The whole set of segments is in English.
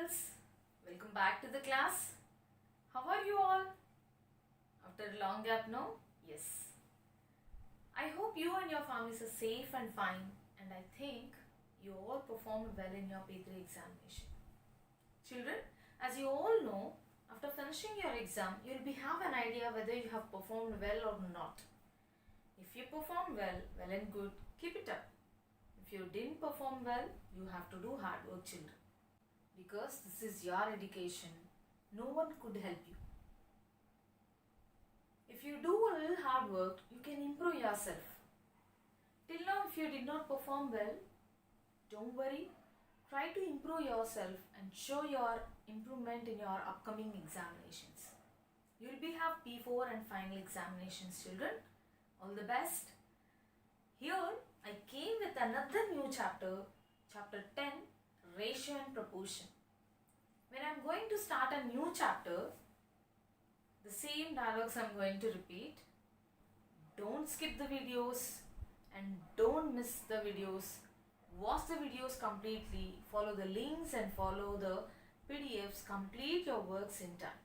girls, welcome back to the class. How are you all? After a long gap now? Yes. I hope you and your families are safe and fine, and I think you all performed well in your P3 examination. Children, as you all know, after finishing your exam, you will have an idea whether you have performed well or not. If you perform well, well and good, keep it up. If you didn't perform well, you have to do hard work, children. Because this is your education, no one could help you. If you do a little hard work, you can improve yourself. Till now, if you did not perform well, don't worry. Try to improve yourself and show your improvement in your upcoming examinations. You will have P4 and final examinations, children. All the best. Here, I came with another new chapter, chapter 10, ratio and proportion. When I am going to start a new chapter, the same dialogues I am going to repeat. Don't skip the videos and don't miss the videos. Watch the videos completely, follow the links and follow the PDFs, complete your works in time.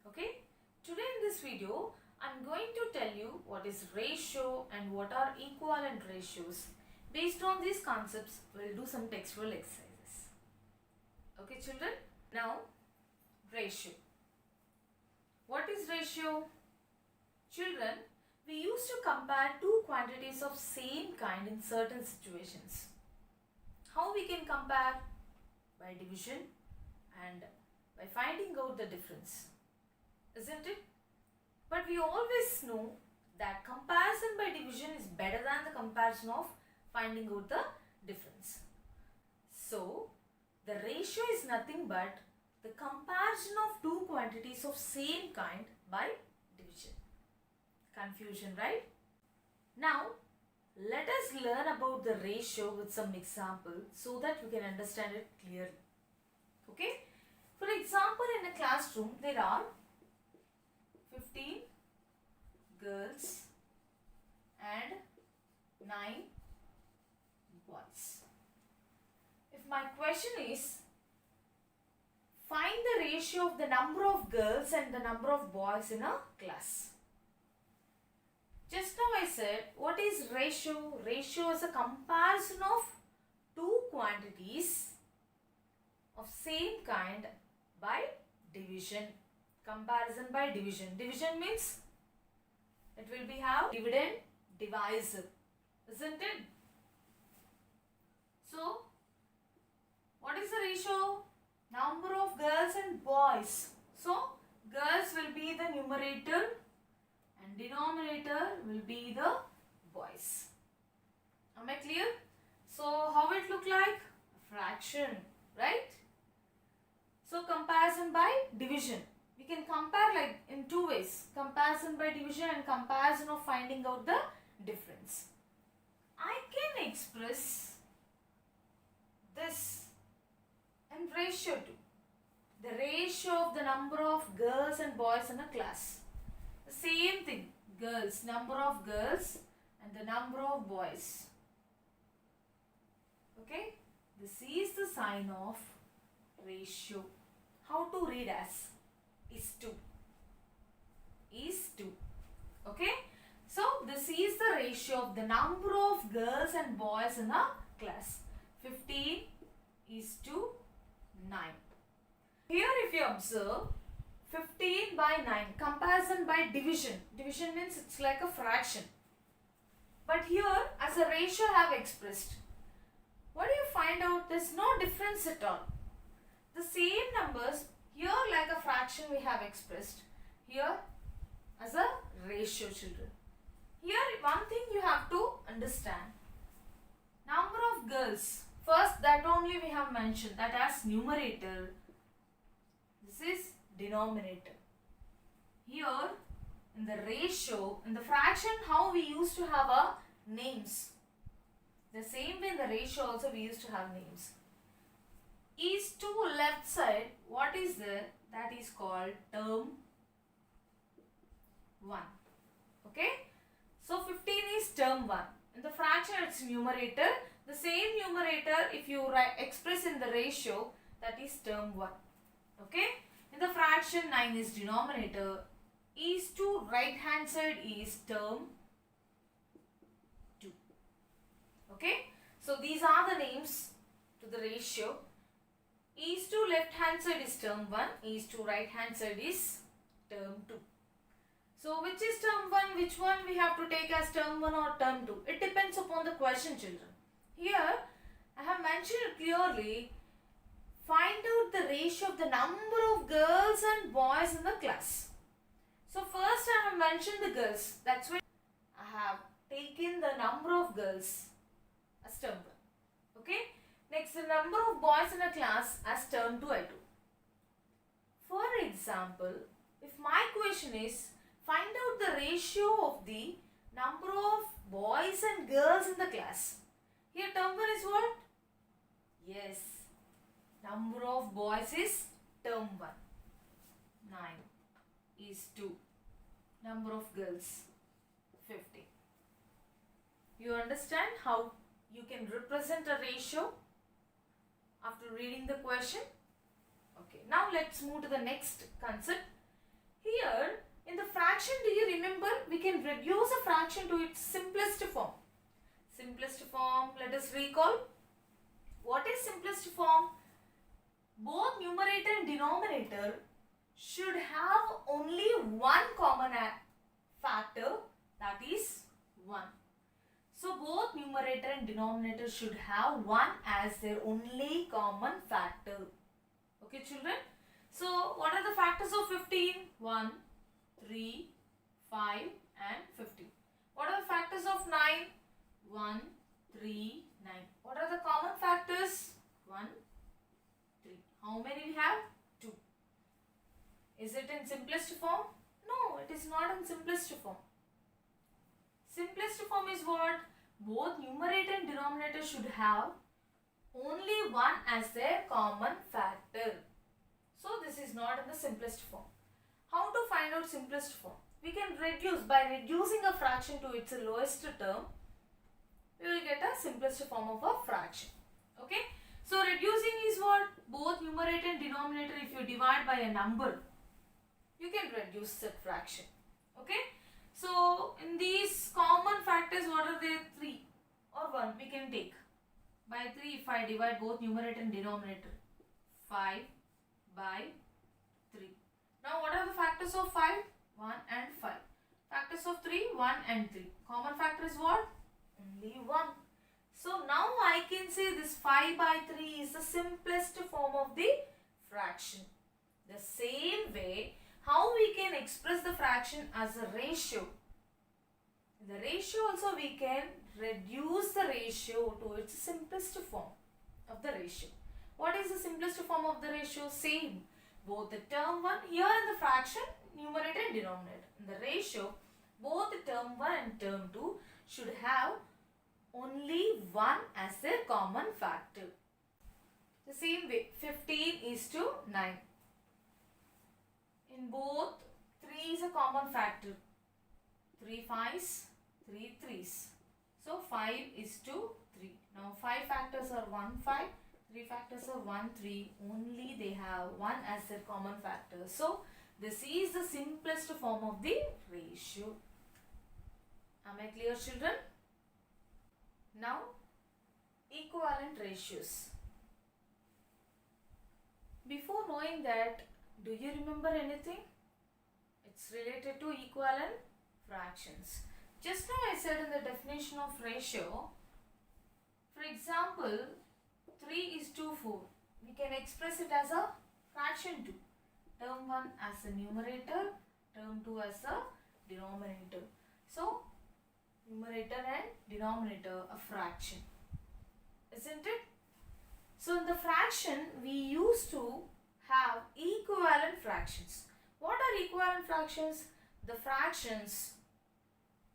Okay? Today in this video, I am going to tell you what is ratio and what are equivalent ratios. Based on these concepts, we will do some textual exercises. Okay children? Now, ratio. What is ratio? Children, we used to compare two quantities of same kind in certain situations. How we can compare? By division and by finding out the difference. Isn't it? But we always know that comparison by division is better than the comparison of finding out the difference. So, the ratio is nothing but the comparison of two quantities of same kind by division. Confusion, right? Now, let us learn about the ratio with some example so that we can understand it clearly. Okay? For example, in a classroom, there are 15 girls and 9 boys. If my question is, find the ratio of the number of girls and the number of boys in a class. Just now I said, what is ratio? Ratio is a comparison of two quantities of same kind by division. Comparison by division. Division means it will be how? Dividend, divisor. Isn't it? So, what is the ratio? Number of girls and boys. So, girls will be the numerator and denominator will be the boys. Am I clear? So, how it look like? A fraction, right? So, comparison by division. We can compare like in two ways. Comparison by division and comparison of finding out the difference. I can express this in ratio too. The ratio of the number of girls and boys in a class. The same thing. Girls, number of girls and the number of boys. Okay. This is the sign of ratio. How to read as? Is to. Is to. Okay. So, this is the ratio of the number of girls and boys in a class. 15 is to 9. Here if you observe, 15 by 9, comparison by division. Division means it's like a fraction. But here as a ratio I have expressed. What do you find out? There's no difference at all. The same numbers, here like a fraction we have expressed. Here as a ratio, children. Here one thing you have to understand. Number of girls. First that only we have mentioned, that as numerator. This is denominator. Here in the ratio, in the fraction, how we used to have a names. The same way in the ratio also we used to have names. Is to left side, what is there? That is called term 1. Okay. So 15 is term 1. In the fraction it's numerator. The same numerator if you express in the ratio, that is term 1. Okay. In the fraction 9 is denominator. Is to right hand side is term 2. Okay. So these are the names to the ratio. Is to left hand side is term 1. Is to right hand side is term 2. So which is term 1? Which one we have to take as term 1 or term 2? It depends upon the question, children. Here I have mentioned clearly. Find out the ratio of the number of girls and boys in the class. So first I have mentioned the girls. That's why I have taken the number of girls as term 1. Okay. Next, the number of boys in a class as term 2 I took. For example, if my question is find out the ratio of the number of boys and girls in the class. Here term 1 is what? Yes. Number of boys is term 1. 9 is 2. Number of girls 50. You understand how you can represent a ratio after reading the question? Okay. Now let's move to the next concept. Here in the fraction, do you remember we can reduce a fraction to its simplest form? Simplest form, let us recall. What is simplest form? Both numerator and denominator should have only one common factor, that is 1. So both numerator and denominator should have 1 as their only common factor. Okay children? So what are the factors of 15? 1, 3, 5 and 15. What are the factors of 9? 1, 3, 9. What are the common factors? 1, 3. How many we have? 2. Is it in simplest form? No, it is not in simplest form. Simplest form is what? Both numerator and denominator should have only 1 as their common factor. So this is not in the simplest form. How to find out simplest form? We can reduce by reducing a fraction to its lowest term. We will get a simplest form of a fraction. Okay. So reducing is what? Both numerator and denominator, if you divide by a number, you can reduce that fraction. Okay. So in these common factors, what are they? 3 or 1 we can take. By 3 if I divide both numerator and denominator. 5 by 3. Now what are the factors of 5? 1 and 5. Factors of 3? 1 and 3. Common factor is what? Only 1. So now I can say this 5 by 3 is the simplest form of the fraction. The same way, how we can express the fraction as a ratio. In the ratio also we can reduce the ratio to its simplest form of the ratio. What is the simplest form of the ratio? Same. Both the term 1, here in the fraction, numerator and denominator. In the ratio, both the term 1 and term 2 should have only 1 as their common factor. The same way, 15 is to 9. In both, 3 is a common factor. 3 5s, 3 3s. So 5 is to 3. Now 5 factors are 1 5. 3 factors are 1 3. Only they have 1 as their common factor. So this is the simplest form of the ratio. Am I clear, children? Now equivalent ratios. Before knowing that, do you remember anything? It's related to equivalent fractions. Just now I said in the definition of ratio, for example, 3 is to 4. We can express it as a fraction 2. Term 1 as the numerator, term 2 as the denominator. So, numerator and denominator a fraction. Isn't it? So, in the fraction, we used to have equivalent fractions. What are equivalent fractions? The fractions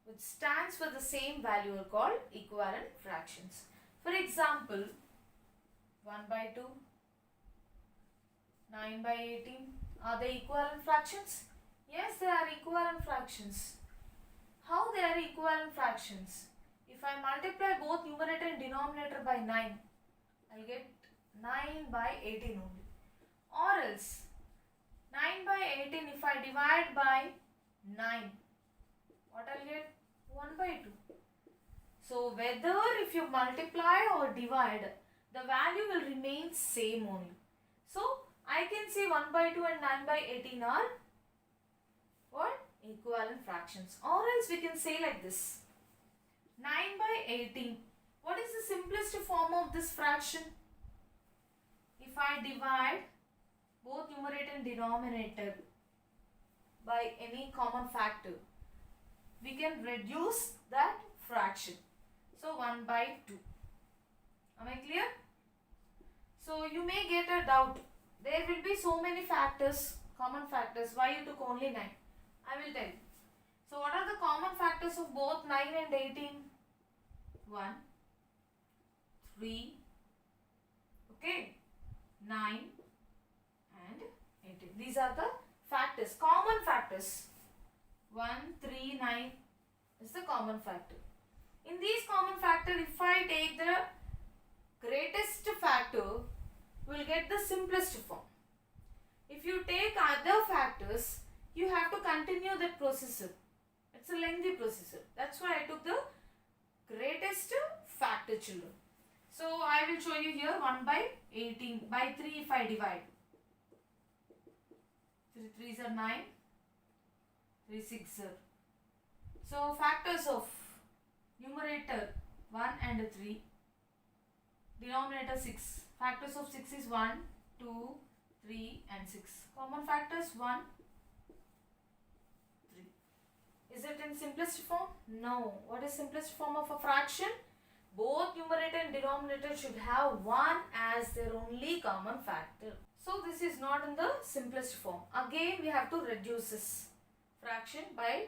which stands for the same value are called equivalent fractions. For example, 1 by 2, 9 by 18. Are they equivalent fractions? Yes, they are equivalent fractions. How they are equivalent fractions? If I multiply both numerator and denominator by 9, I'll get 9 by 18 only. Or else 9 by 18, if I divide by 9, what I'll get? 1 by 2. So whether if you multiply or divide, the value will remain same only. So I can say 1 by 2 and 9 by 18 are what? Equivalent fractions. Or else we can say like this. 9 by 18. What is the simplest form of this fraction? If I divide both numerator and denominator by any common factor, we can reduce that fraction. So 1 by 2. Am I clear? So you may get a doubt. There will be so many factors, common factors. Why you took only 9? I will tell you. So what are the common factors of both 9 and 18? 1, 3, okay, 9 and 18. These are the factors, common factors. 1, 3, 9 is the common factor. In these common factors, if I take the greatest factor, we will get the simplest form. If you take other factors, you have to continue that procedure. It's a lengthy procedure. That's why I took the greatest factor, children. So I will show you here 1 by 18 by 3 if I divide. 3 3s are 9, 3 6 are. So factors of numerator 1 and 3, denominator 6. Factors of 6 is 1, 2, 3 and 6. Common factors 1, 3. Is it in simplest form? No. What is simplest form of a fraction? Both numerator and denominator should have 1 as their only common factor. So this is not in the simplest form. Again we have to reduce this fraction by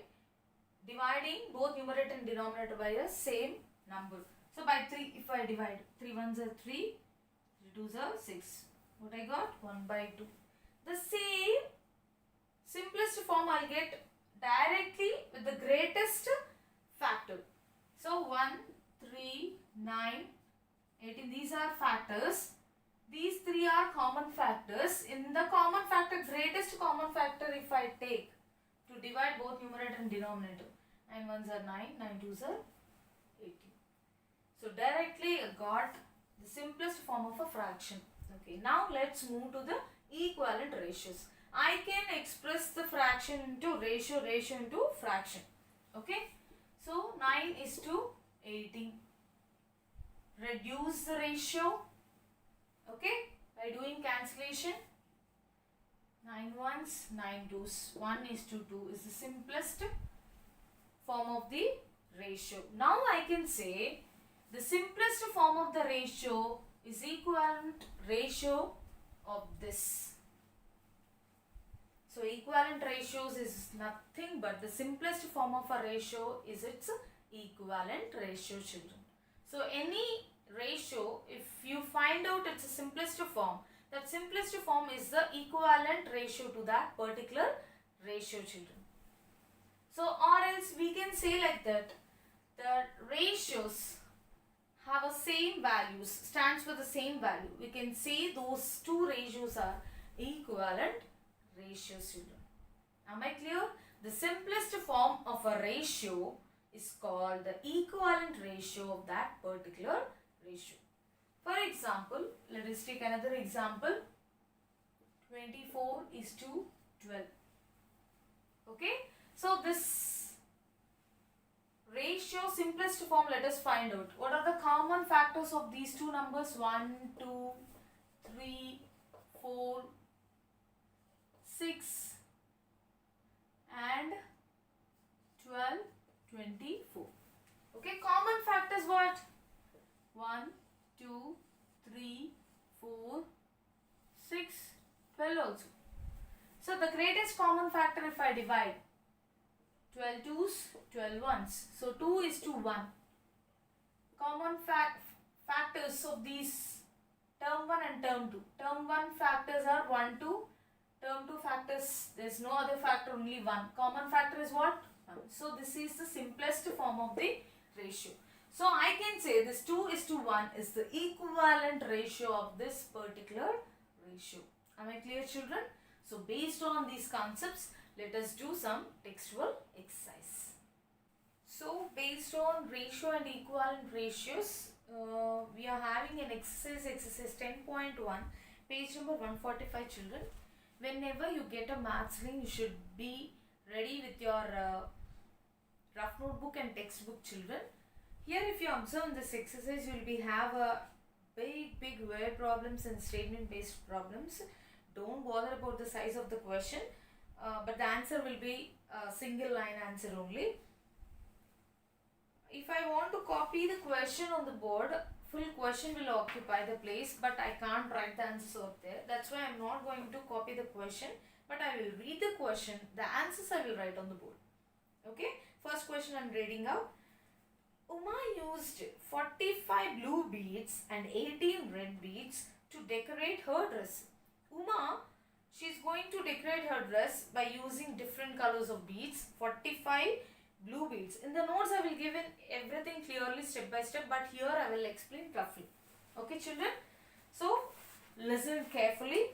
dividing both numerator and denominator by a same number. So by 3 if I divide, 3 1s are 3, 3 2s are 6. What I got? 1 by 2. The same simplest form I'll get directly with the greatest factor. So 1, 3, 9, 18. These are factors. These three are common factors. In the common factor, greatest common factor if I take to divide both numerator and denominator. 9 1s are 9, 9 2s are 18. So directly I got the simplest form of a fraction. Okay, now let's move to the equivalent ratios. I can express the fraction into ratio, ratio into fraction. Okay, so 9 is to 18. Reduce the ratio. Okay, by doing cancellation. 9 1s, 9 2s. 1 is to 2 is the simplest form of the ratio. Now I can say the simplest form of the ratio is equivalent ratio of this. So equivalent ratios is nothing but the simplest form of a ratio is its equivalent ratio, children. So any ratio, if you find out its simplest form, that simplest form is the equivalent ratio to that particular ratio, children. So or else we can say like that, the ratios have a same values, stands for the same value. We can say those two ratios are equivalent ratios, children. Am I clear? The simplest form of a ratio is called the equivalent ratio of that particular ratio. For example, let us take another example. 24 is to 12. Okay, so this ratio simplest form, let us find out. What are the common factors of these two numbers? 1, 2, 3, 4, 6 and 12, 24. Okay, common factors what? 1, 2, 3, 4, 6, 12 also. So the greatest common factor if I divide, 12 2s, 12 1s. So 2 is to 1. Common factors of these term 1 and term 2. Term 1 factors are 1, 2. Term 2 factors, there is no other factor, only 1. Common factor is what? 1. So this is the simplest form of the ratio. So I can say this 2:1 is the equivalent ratio of this particular ratio. Am I clear, children? So based on these concepts, let us do some textual exercise. So based on ratio and equivalent ratios, we are having an exercise 10.1, page number 145, children. Whenever you get a maths link, you should be ready with your rough notebook and textbook, children. Here if you observe this exercise, you will have a big word problems and statement based problems. Don't bother about the size of the question, but the answer will be a single line answer only. If I want to copy the question on the board, full question will occupy the place, but I can't write the answers out there. That's why I'm not going to copy the question, but I will read the question. The answers I will write on the board. Okay, first question I'm reading out. Uma used 45 blue beads and 18 red beads to decorate her dress. Uma, she's going to decorate her dress by using different colors of beads, 45 blue beads. In the notes I will give in everything clearly step by step, but here I will explain roughly. Okay, children? So, listen carefully.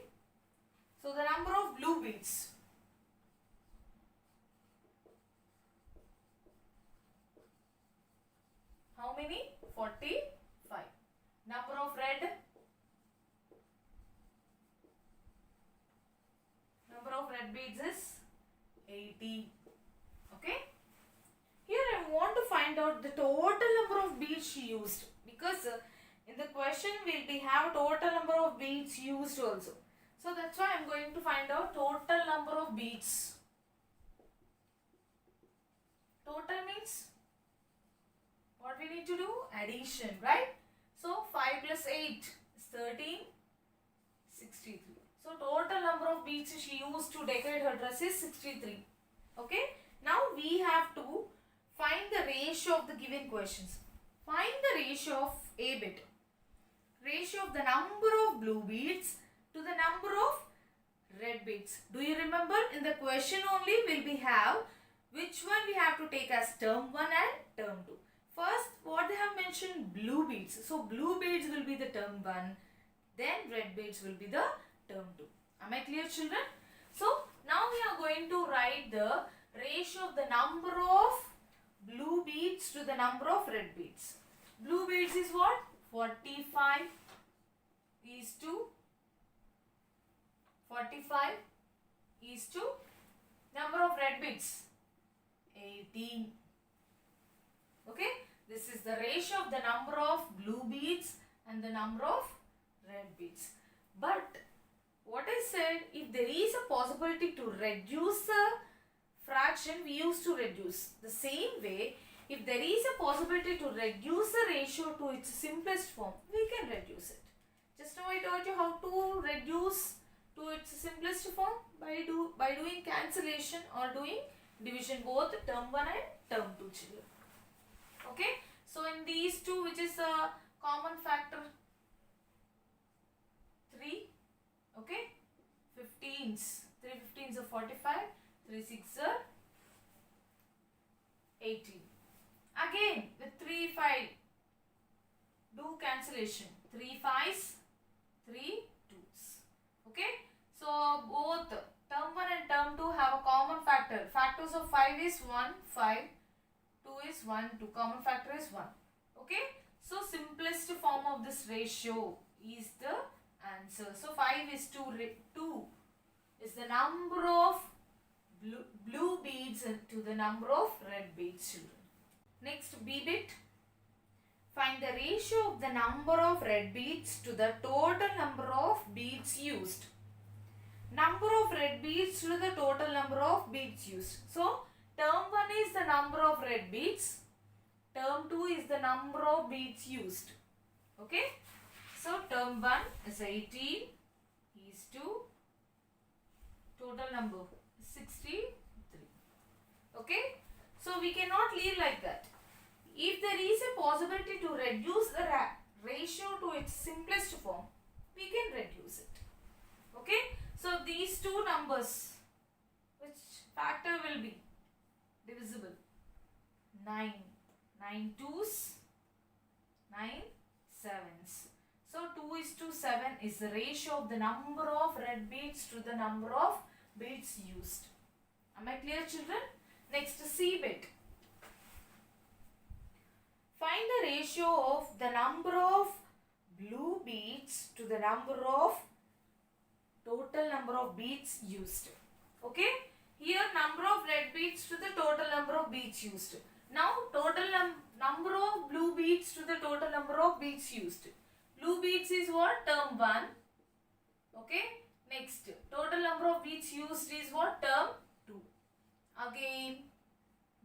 So, the number of blue beads. How many? 45. Number of red? Number of red beads is 80. Okay? Here I want to find out the total number of beads she used, because in the question we have total number of beads used also. So that's why I am going to find out total number of beads. Total means what we need to do? Addition, right? So 5 plus 8 is 13, 63. So total number of beads she used to decorate her dress is 63. Okay? Now we have to find the ratio of the given questions. Find the ratio of A bit. Ratio of the number of blue beads to the number of red beads. Do you remember? In the question only we have which one we have to take as term 1 and term 2. First, what they have mentioned, blue beads. So blue beads will be the term 1. Then red beads will be the term 2. Am I clear, children? So now we are going to write the ratio of the number of blue beads to the number of red beads. Blue beads is what? 45 is to 45 is to number of red beads 18. Okay, this is the ratio of the number of blue beads and the number of red beads. But what I said, if there is a possibility to reduce the fraction, we used to reduce. The same way, if there is a possibility to reduce the ratio to its simplest form, we can reduce it. Just now I taught you how to reduce to its simplest form by doing cancellation or doing division, both term 1 and term 2, children. Okay, so in these two, which is a common factor? 3. Okay, 15s. 3 15s are 45. 3 6 are 18. Again, with 3 5, do cancellation. 3 5s, 3 2s. Okay, so both term 1 and term 2 have a common factor. Factors of 5 is 1, 5. 2 is 1, 2. Common factor is 1. Okay. So, simplest form of this ratio is the answer. So, 5 is 2 is the number of blue beads to the number of red beads, children. Next, B bit. Find the ratio of the number of red beads to the total number of beads used. Number of red beads to the total number of beads used. So, term 1 is the number of red beads. Term 2 is the number of beads used. Okay. So, term 1 is 18 is to total number 63. Okay. So, we cannot leave like that. If there is a possibility to reduce the ratio to its simplest form, we can reduce it. Okay. So, these two numbers, which factor will be divisible? 9. 9 2s 9 sevens. So 2 is to 7 is the ratio of the number of red beads to the number of beads used. Am I clear, children? Next, C bit. Find the ratio of the number of blue beads to the number of total number of beads used. Okay? Here number of red beads to the total number of beads used. Now total number of blue beads to the total number of beads used. Blue beads is what? Term 1. Okay? Next, total number of beads used is what? Term 2. Again,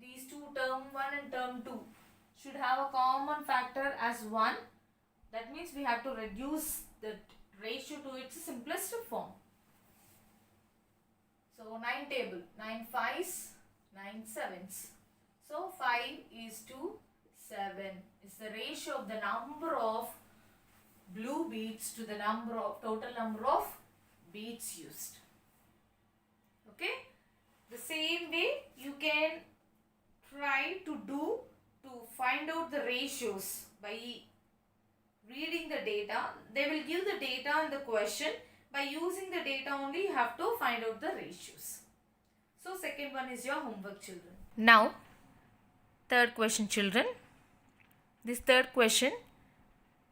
these two, term 1 and term 2, should have a common factor as 1. That means we have to reduce the ratio to its simplest form. So 9 table, 9 fives, 9 sevens. So 5 is to 7 is the ratio of the number of blue beads to the total number of beads used. Okay? The same way you can try to find out the ratios by reading the data. They will give the data in the question. By using the data only, you have to find out the ratios. So second one is your homework, children. Now, third question, children. This third question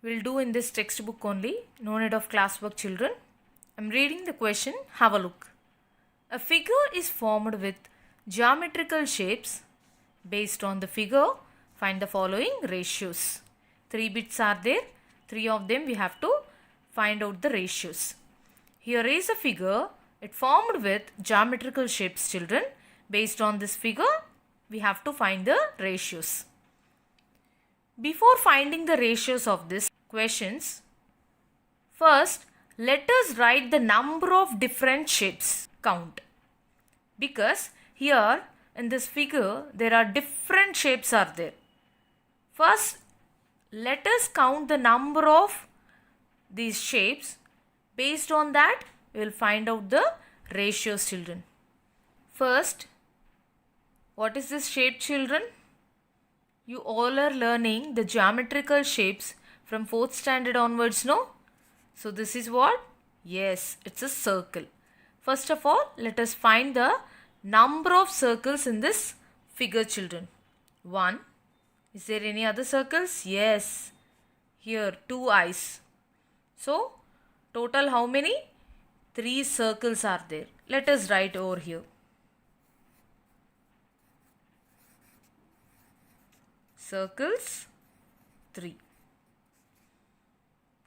we'll do in this textbook only. No need of classwork, children. I'm reading the question. Have a look. A figure is formed with geometrical shapes. Based on the figure, find the following ratios. 3 bits are there. 3 of them we have to find out the ratios. Here is a figure. It formed with geometrical shapes, children. Based on this figure, we have to find the ratios. Before finding the ratios of these questions, first let us write the number of different shapes count. Because here in this figure there are different shapes are there. First let us count the number of these shapes. Based on that, we will find out the ratios, children. First, what is this shape, children? You all are learning the geometrical shapes from 4th standard onwards, no? So this is what? Yes, it's a circle. First of all, let us find the number of circles in this figure, children. 1. Is there any other circles? Yes. Here, 2 eyes. So, total how many? 3 circles are there. Let us write over here. Circles 3.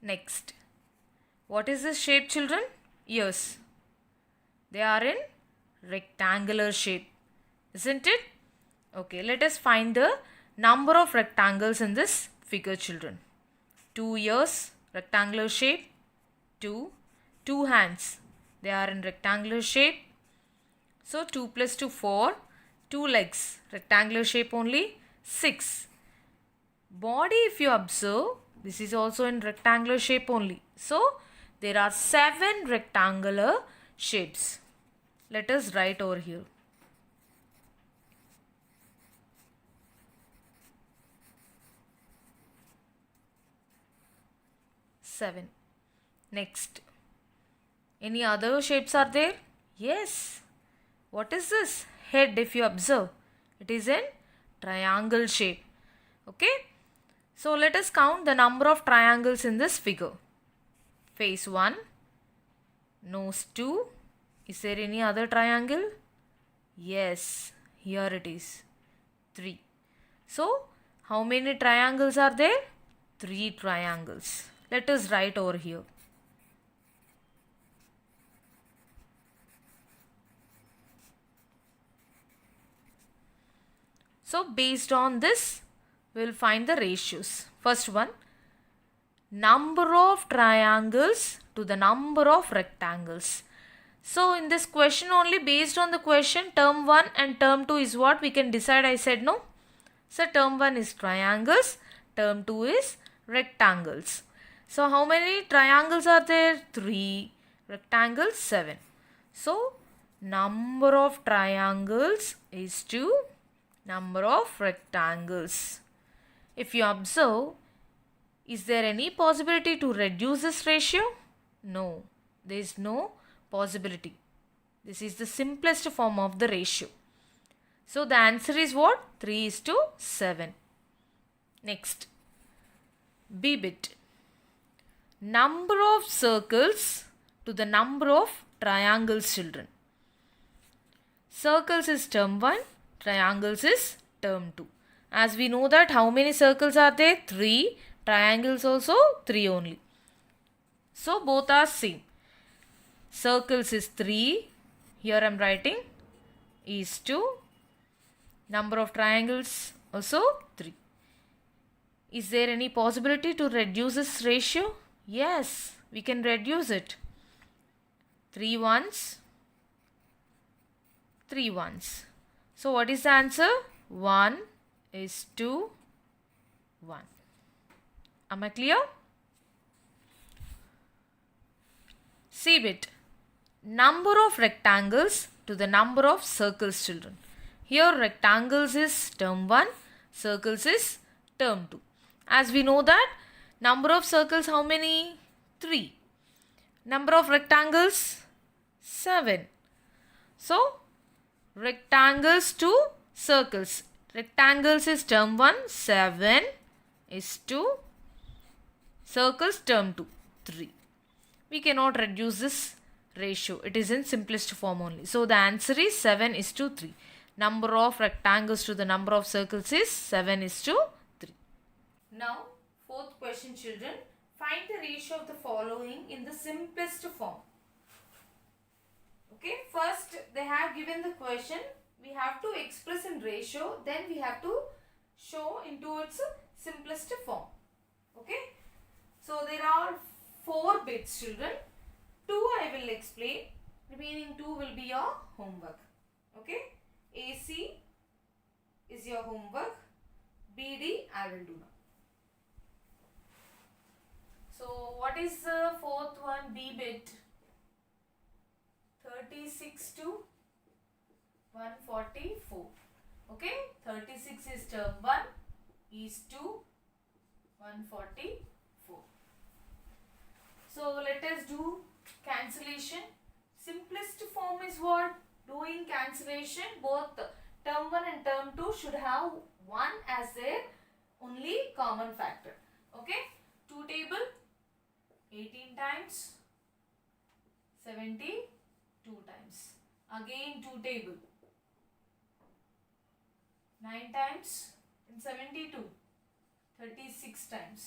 Next. What is this shape, children? Ears. They are in rectangular shape. Isn't it? Okay, let us find the number of rectangles in this figure, children. 2 ears, rectangular shape. 2. 2 hands. They are in rectangular shape. So 2 plus 2, 4. 2 legs, rectangular shape only. 6. Body, if you observe, this is also in rectangular shape only. So there are 7 rectangular shapes. Let us write over here. Seven. Next. Any other shapes are there? Yes. What is this? Head, if you observe. It is in triangle shape. Okay. So let us count the number of triangles in this figure. Face 1. Nose 2. Is there any other triangle? Yes. Here it is. 3. So how many triangles are there? 3 triangles. Let us write over here. So based on this, we will find the ratios. First one, number of triangles to the number of rectangles. So in this question only, based on the question, term 1 and term 2 is what we can decide. I said no. So term 1 is triangles, term 2 is rectangles. So how many triangles are there? 3. Rectangles 7. So number of triangles is to number of rectangles. If you observe, Is there any possibility to reduce this ratio? No, there is no possibility. This is the simplest form of the ratio. So the answer is what? 3:7. Next, B bit. Number of circles to the number of triangles, children. Circles is term 1, triangles is term 2. As we know that how many circles are there? 3. Triangles also 3 only. So both are same. Circles is 3. Here I am writing is 2. Number of triangles also 3. Is there any possibility to reduce this ratio? Yes, we can reduce it. 3 ones, 3 ones. So what is the answer? 1:1. Am I clear? C bit. Number of rectangles to the number of circles, children. Here rectangles is term 1, circles is term 2. As we know that number of circles how many? 3. Number of rectangles 7. So rectangles to circles. Rectangles is term 1, 7 is 2. Circles term 2, 3. We cannot reduce this ratio. It is in simplest form only. So the answer is 7:3. Number of rectangles to the number of circles is 7:3. Now, fourth question, children. Find the ratio of the following in the simplest form. Okay, first they have given the question. We have to express in ratio. Then we have to show into its simplest form. Okay. So there are 4 bits, children. 2 I will explain. Remaining 2 will be your homework. Okay. AC is your homework. BD I will do now. So what is the fourth one? B bit. 36 to 144. Okay. 36 is term 1 is to 144. So let us do cancellation. Simplest form is what? Doing cancellation. Both term 1 and term 2 should have 1 as their only common factor. Okay. 2 table 18 times 72 times. Again 2 table 9 times in 72 36 times.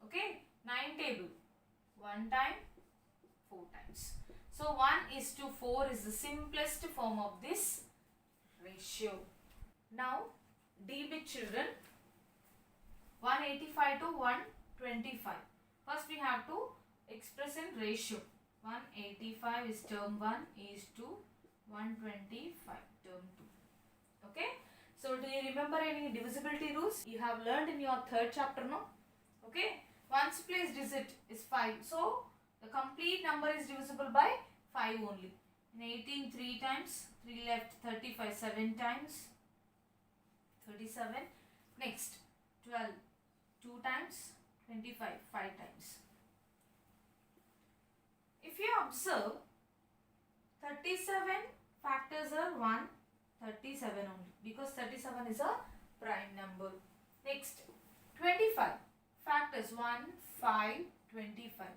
Okay. 9 table 1 time 4 times. So 1:4 is the simplest form of this ratio. Now D bit, children. 185 to 125. First we have to express in ratio. 185 is term 1 is to 125 term 2. Okay. So do you remember any divisibility rules? You have learned in your 3rd chapter, no? Okay. Ones place digit is 5. So the complete number is divisible by 5 only. In 18 3 times, 3 left, 35 7 times, 37. Next 12 2 times, 25 5 times. If you observe, 37 factors are 137 only because 37 is a prime number. Next 25 factors 1 5 25.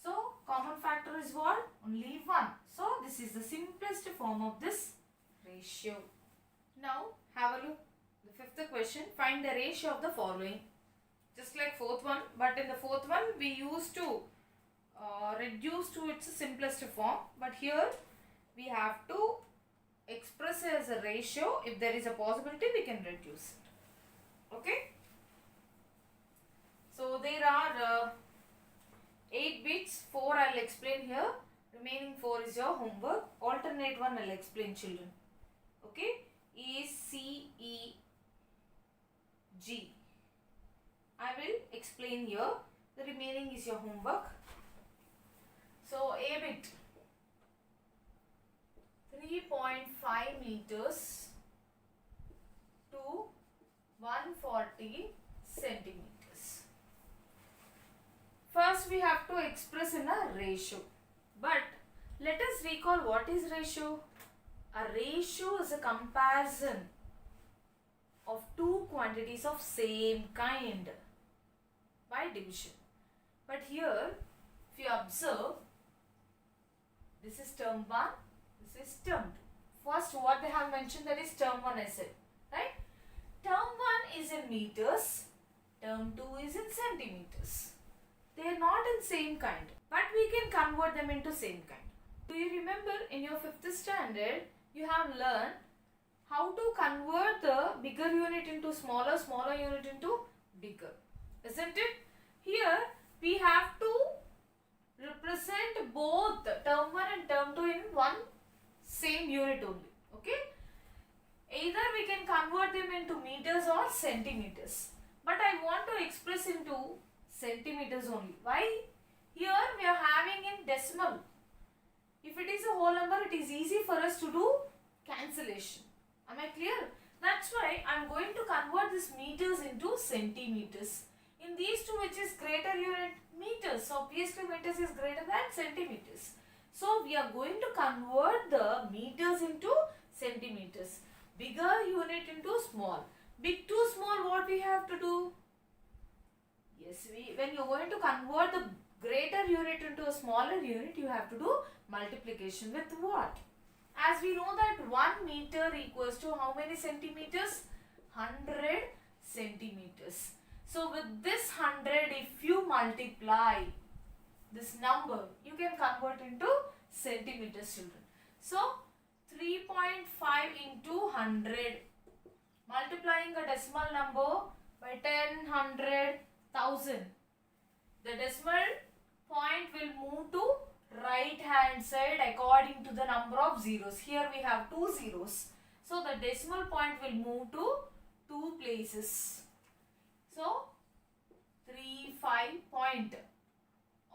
So common factor is what? Only 1. So this is the simplest form of this ratio. Now have a look. The 5th question. Find the ratio of the following. Just like 4th one, but in the 4th one we used to reduce to its simplest form. But here we have to express as a ratio. If there is a possibility, we can reduce it. Okay. So there are 8 bits, 4 I will explain here. Remaining 4 is your homework. Alternate one I will explain, children. Okay. A, C, E, G. I will explain here. The remaining is your homework. So A bit 3.5 meters to 140 centimeters. First we have to express in a ratio. But let us recall what is ratio. A ratio is a comparison of two quantities of same kind by division. But here, if you observe, this is term 1, this is term 2. First, what they have mentioned, that is term 1 I said, right? Term 1 is in meters, term 2 is in centimeters. They are not in same kind, but we can convert them into same kind. Do you remember in your 5th standard, you have learned how to convert the bigger unit into smaller, smaller unit into bigger, isn't it? Here, we have to represent both term 1 and term 2 in one same unit only, okay? Either we can convert them into meters or centimeters, but I want to express into centimeters only. Why? Here we are having in decimal. If it is a whole number, it is easy for us to do cancellation. Am I clear? That's why I am going to convert this meters into centimeters. In these two, which is greater unit? Meters. So obviously meters is greater than centimeters. So we are going to convert the meters into centimeters. Bigger unit into small. Big to small, what we have to do? Yes, when you are going to convert the greater unit into a smaller unit, you have to do multiplication with what? As we know that 1 meter equals to how many centimeters? 100 centimeters. So with this 100, if you multiply this number, you can convert into centimeters, children. So 3.5 into 100, multiplying a decimal number by 10, 100, 1000. The decimal point will move to right hand side according to the number of zeros. Here we have 2 zeros. So the decimal point will move to 2 places. So 3, 5 point.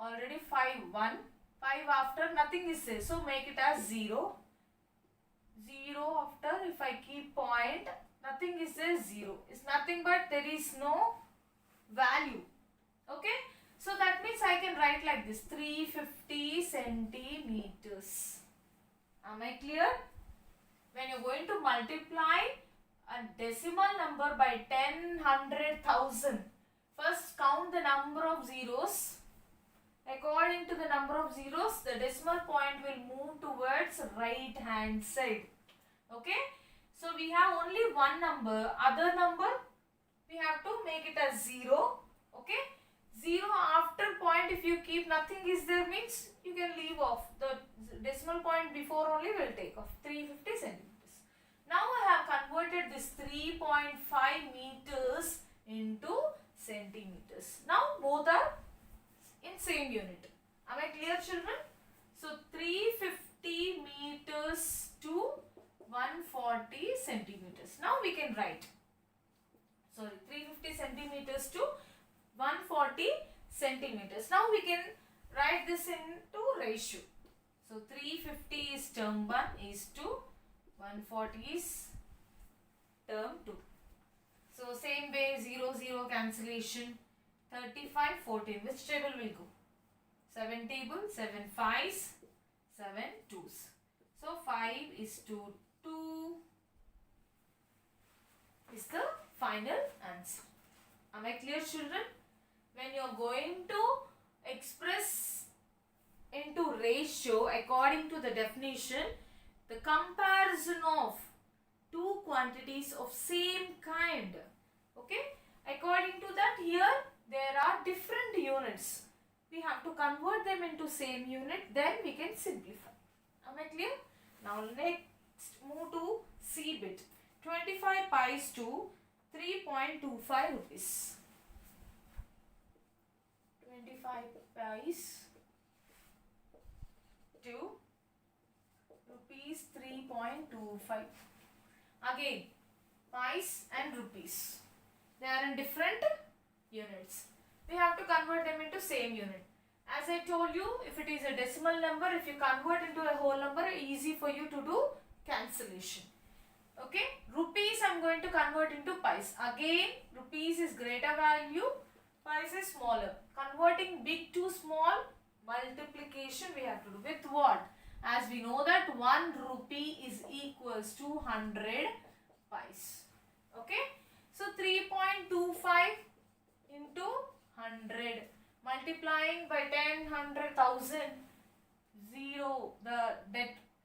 Already 5, 1. 5 after nothing is there. So make it as 0. 0 after, if I keep point, nothing is there, 0. It's nothing but there is no value. Okay. So that means I can write like this, 350 centimeters. Am I clear? When you are going to multiply a decimal number by 10, 100, 1000, first count the number of zeros. According to the number of zeros, the decimal point will move towards right hand side. Okay? So we have only one number. Other number, we have to make it as 0. Okay? 0 after point, if you keep nothing is there, means you can leave off. The decimal point before only will take off. 350 centimeters. Now I have converted this 3.5 meters into centimeters. Now both are in same unit. Am I clear, children? So 350 meters to 140 centimeters. Now we can write. Sorry, 350 centimeters to 140 centimeters. Now we can write this into ratio. So 350 is term 1 is to 140 is term 2. So same way 0, 0 cancellation. 35, 14. Which table will go? 7 table, 7 5s, 7 2s. So 5 is to 2 is the final answer. Am I clear, children? When you are going to express into ratio according to the definition, the comparison of two quantities of same kind. Okay? According to that, here there are different units. We have to convert them into same unit, then we can simplify. Am I clear? Now next move to C bit. 25 pies to 3.25 rupees. 25 pies to rupees 3.25. Again, pies and rupees. They are in different units. We have to convert them into same unit. As I told you, if it is a decimal number, if you convert into a whole number, easy for you to do cancellation. Okay, rupees I am going to convert into pies. Again, rupees is greater value, pies is smaller. Converting big to small, multiplication we have to do. With what? As we know that 1 rupee is equals to 100 pies. Okay. So 3.25 into 100 multiplying by 10, 100,000, 0. That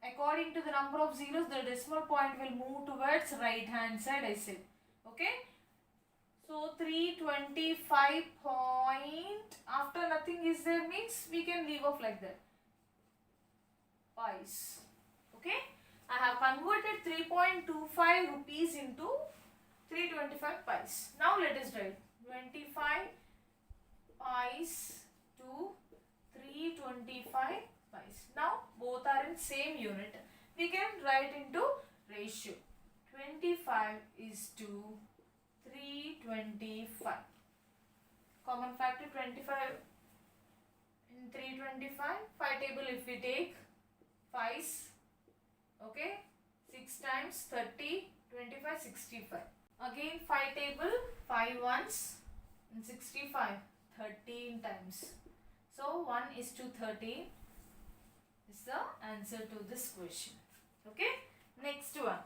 according to the number of zeros, the decimal point will move towards right hand side, I said. Okay. So 325 point, after nothing is there means we can leave off like that. Pies. Okay. I have converted 3.25 rupees into 325 pies. Now let us write 25 pies to 325 pies. Now both are in same unit. We can write into ratio. 25 is to 325. Common factor 25 in 325. 5 table if we take 5's. Okay. 6 times 30, 25, 65. Again 5 table, 5 ones and 65, 13 times. So 1 is to 13 is the answer to this question. Okay. Next one.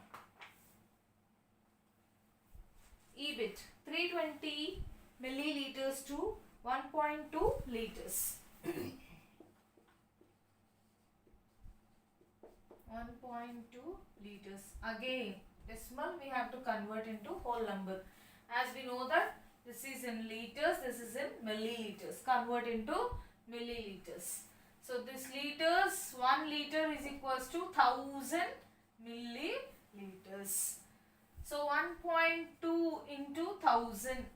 EBIT 320 milliliters to 1.2 liters. 1.2 liters. Again decimal we have to convert into whole number. As we know that this is in liters, this is in milliliters. Convert into milliliters. So this liters, 1 liter is equals to 1000 milliliters. So 1.2 into 1000.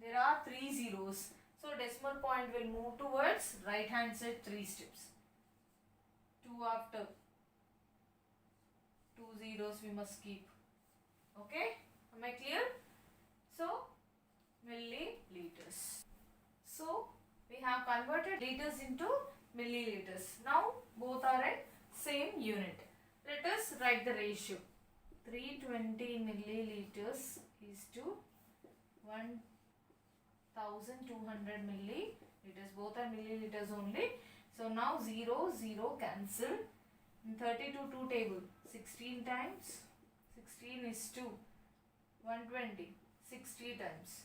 There are 3 zeros. So decimal point will move towards right hand side 3 steps. 2 after 2 zeros we must keep. Okay. Am I clear? So milliliters. So we have converted liters into milliliters. Now both are at same unit. Let us write the ratio. 320 milliliters is to 1200 milliliters. Both are milliliters only. So now 0, 0 cancel. In 32 2 table 16 times. 16 is to 120. 60 times.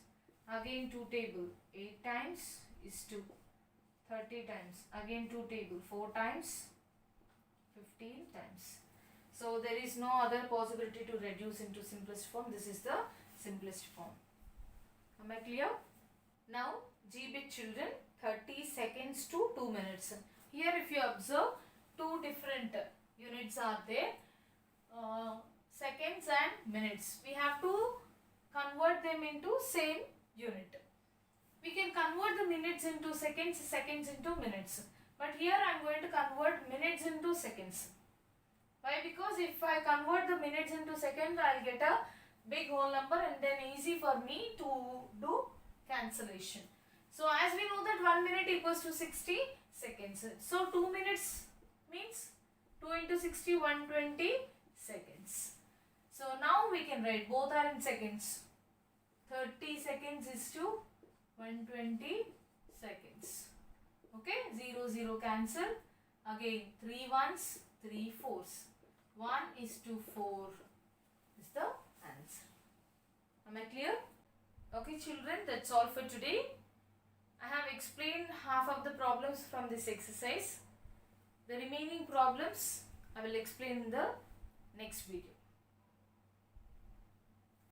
Again 2 table 8 times is to 30 times. Again 2 table 4 times 15 times. So there is no other possibility to reduce into simplest form. This is the simplest form. Am I clear? Now GBIT children, 30 seconds to 2 minutes. Here if you observe, two different units are there. Seconds and minutes. We have to convert them into same unit. We can convert the minutes into seconds, seconds into minutes. But here I am going to convert minutes into seconds. Why? Because if I convert the minutes into seconds, I will get a big whole number and then easy for me to do cancellation. So as we know that 1 minute equals to 60 seconds. So 2 minutes means 2 into 60, 120 seconds. So now we can write, both are in seconds. 30 seconds is to 120 seconds. Okay, 0, 0 cancel. Again 3 ones, 3 fours. 1 is to 4 is the answer. Am I clear? Okay children, that's all for today. I have explained half of the problems from this exercise. The remaining problems I will explain in the next video.